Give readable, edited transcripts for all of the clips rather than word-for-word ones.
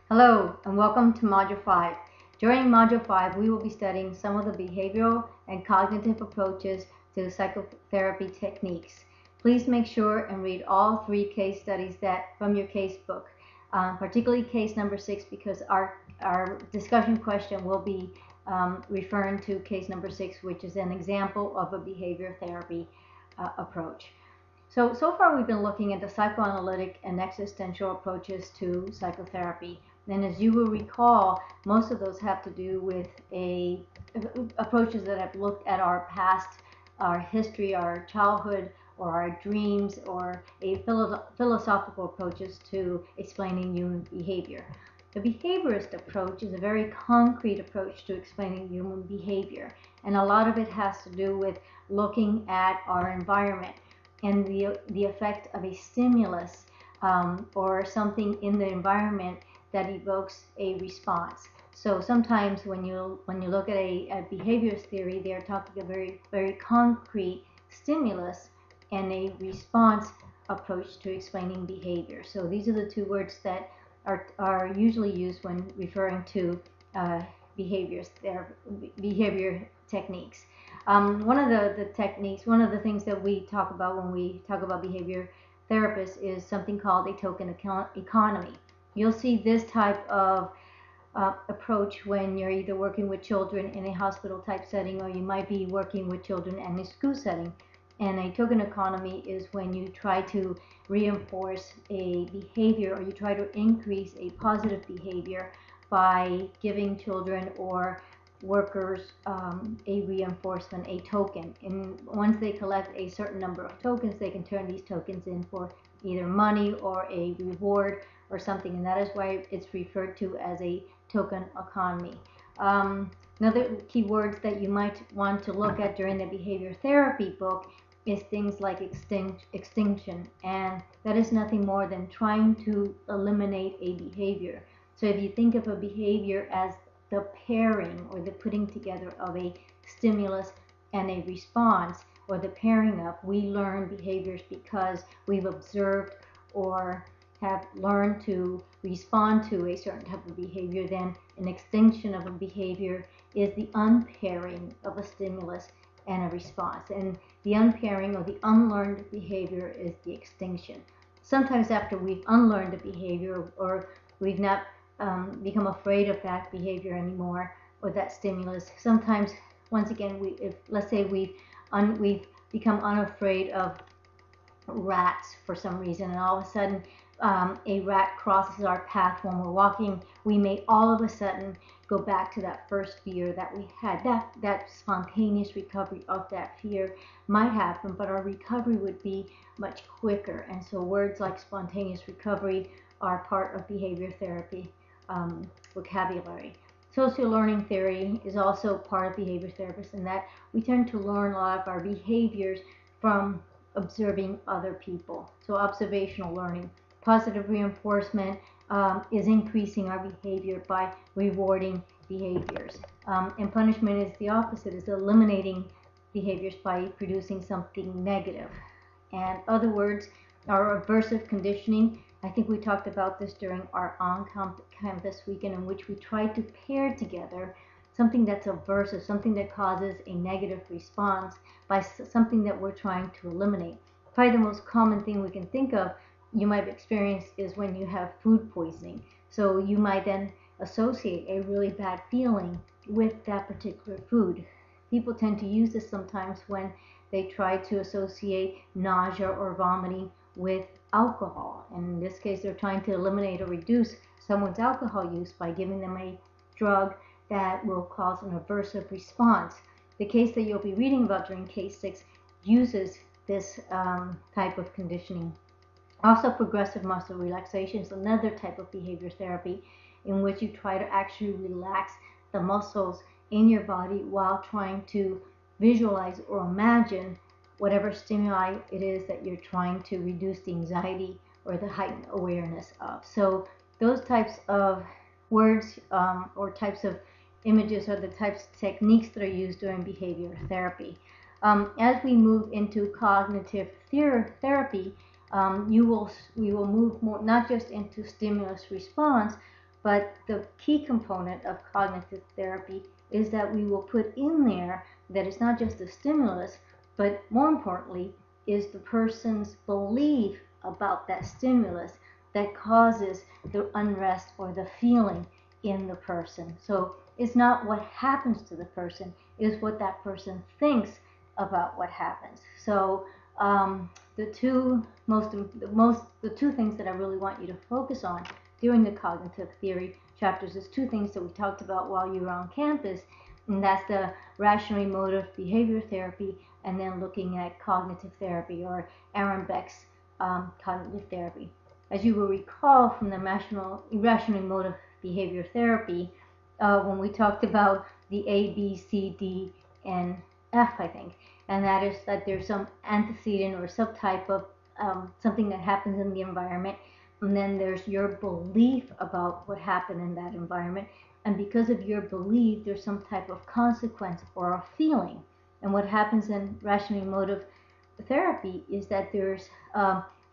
Hello and welcome to Module 5. During Module 5, we will be studying some of the behavioral and cognitive approaches to psychotherapy techniques. Please make sure and read all 3 case studies from your case book, particularly case number 6, because our discussion question will be referring to case number 6, which is an example of a behavior therapy approach. So far we've been looking at the psychoanalytic and existential approaches to psychotherapy. And as you will recall, most of those have to do with approaches that have looked at our past, our history, our childhood, or our dreams, or philosophical approaches to explaining human behavior. The behaviorist approach is a very concrete approach to explaining human behavior, and a lot of it has to do with looking at our environment and the effect of a stimulus or something in the environment that evokes a response. So sometimes when you look at a behaviorist theory, they're talking a very concrete stimulus and a response approach to explaining behavior. So these are the 2 words that are usually used when referring to behavior techniques. One of the techniques, one of the things that we talk about when we talk about behavior therapists is something called a token economy. You'll see this type of approach when you're either working with children in a hospital type setting, or you might be working with children in a school setting. And a token economy is when you try to reinforce a behavior, or you try to increase a positive behavior by giving children or workers a reinforcement, a token. And once they collect a certain number of tokens, they can turn these tokens in for either money or a reward or something, and that is why it's referred to as a token economy. Another key words that you might want to look at during the behavior therapy book is things like extinction, and that is nothing more than trying to eliminate a behavior. So if you think of a behavior as the pairing or the putting together of a stimulus and a response, or the pairing up, we learn behaviors because we've observed or have learned to respond to a certain type of behavior. Then an extinction of a behavior is the unpairing of a stimulus and a response, and the unpairing or the unlearned behavior is the extinction. Sometimes after we've unlearned a behavior, or we've not become afraid of that behavior anymore, or that stimulus, sometimes once again let's say we've become unafraid of rats for some reason, and all of a sudden a rat crosses our path when we're walking, we may all of a sudden go back to that first fear that we had. That spontaneous recovery of that fear might happen, but our recovery would be much quicker. And so words like spontaneous recovery are part of behavior therapy vocabulary. Social learning theory is also part of behavior therapists, in that we tend to learn a lot of our behaviors from observing other people. So observational learning. Positive reinforcement is increasing our behavior by rewarding behaviors. And punishment is the opposite, is eliminating behaviors by producing something negative. And other words are aversive conditioning. I think we talked about this during our on-campus weekend, in which we tried to pair together something that's aversive, something that causes a negative response, by something that we're trying to eliminate. Probably the most common thing we can think of you might have experienced is when you have food poisoning. So you might then associate a really bad feeling with that particular food. People tend to use this sometimes when they try to associate nausea or vomiting with alcohol. And in this case, they're trying to eliminate or reduce someone's alcohol use by giving them a drug that will cause an aversive response. The case that you'll be reading about during case 6 uses this type of conditioning. Also, progressive muscle relaxation is another type of behavior therapy in which you try to actually relax the muscles in your body while trying to visualize or imagine whatever stimuli it is that you're trying to reduce the anxiety or the heightened awareness of. So those types of words or types of images are the types of techniques that are used during behavior therapy. As we move into cognitive therapy, we will move more not just into stimulus response, But the key component of cognitive therapy is that we will put in there that it's not just a stimulus, but more importantly, is the person's belief about that stimulus that causes the unrest or the feeling in the person. So it's not what happens to the person, it's what that person thinks about what happens. So the two things that I really want you to focus on during the cognitive theory chapters is two things that we talked about while you were on campus, and that's the rational emotive behavior therapy, and then looking at cognitive therapy, or Aaron Beck's cognitive therapy. As you will recall from the rational emotive behavior therapy, when we talked about the A, B, C, D, and F, I think, and that is that there's some antecedent or subtype of something that happens in the environment, and then there's your belief about what happened in that environment, and because of your belief there's some type of consequence or a feeling. And what happens in rational emotive therapy is that there's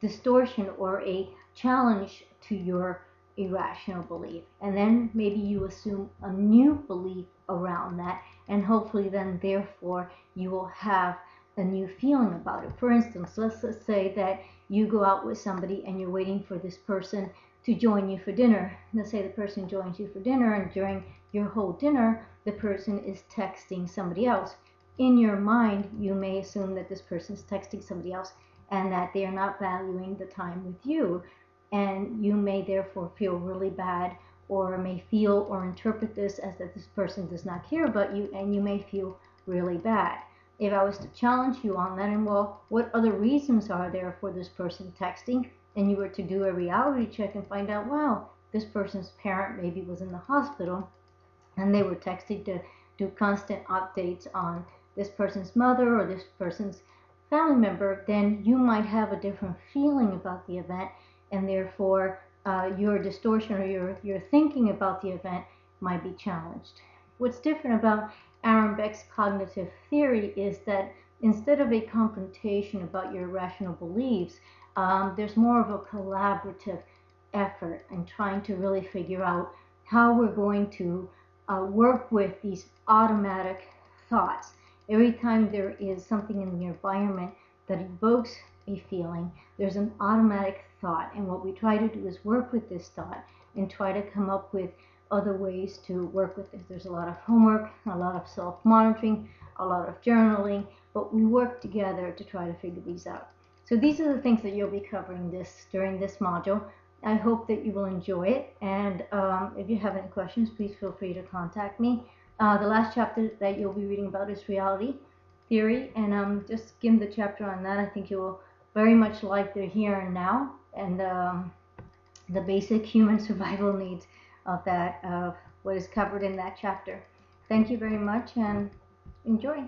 distortion or a challenge to your irrational belief, and then maybe you assume a new belief around that, and hopefully then therefore you will have a new feeling about it. For instance, let's say that you go out with somebody and you're waiting for this person to join you for dinner. Let's say the person joins you for dinner, and during your whole dinner the person is texting somebody else. In your mind you may assume that this person is texting somebody else and that they are not valuing the time with you, and you may therefore feel really bad, or may feel or interpret this as that this person does not care about you, and you may feel really bad. If I was to challenge you on that, and well, what other reasons are there for this person texting, and you were to do a reality check and find out, wow, this person's parent maybe was in the hospital and they were texting to do constant updates on this person's mother or this person's family member, then you might have a different feeling about the event, and therefore your distortion or your thinking about the event might be challenged. What's different about Aaron Beck's cognitive theory is that instead of a confrontation about your rational beliefs, there's more of a collaborative effort in trying to really figure out how we're going to work with these automatic thoughts. Every time there is something in the environment that evokes a feeling, there's an automatic thought, and what we try to do is work with this thought and try to come up with other ways to work with this. There's a lot of homework, a lot of self-monitoring, a lot of journaling, but we work together to try to figure these out. So these are the things that you'll be covering during this module. I hope that you will enjoy it, and if you have any questions, please feel free to contact me. The last chapter that you'll be reading about is reality theory, and just skim the chapter on that. I think you will very much like the here and now, and the basic human survival needs of what is covered in that chapter. Thank you very much, and enjoy.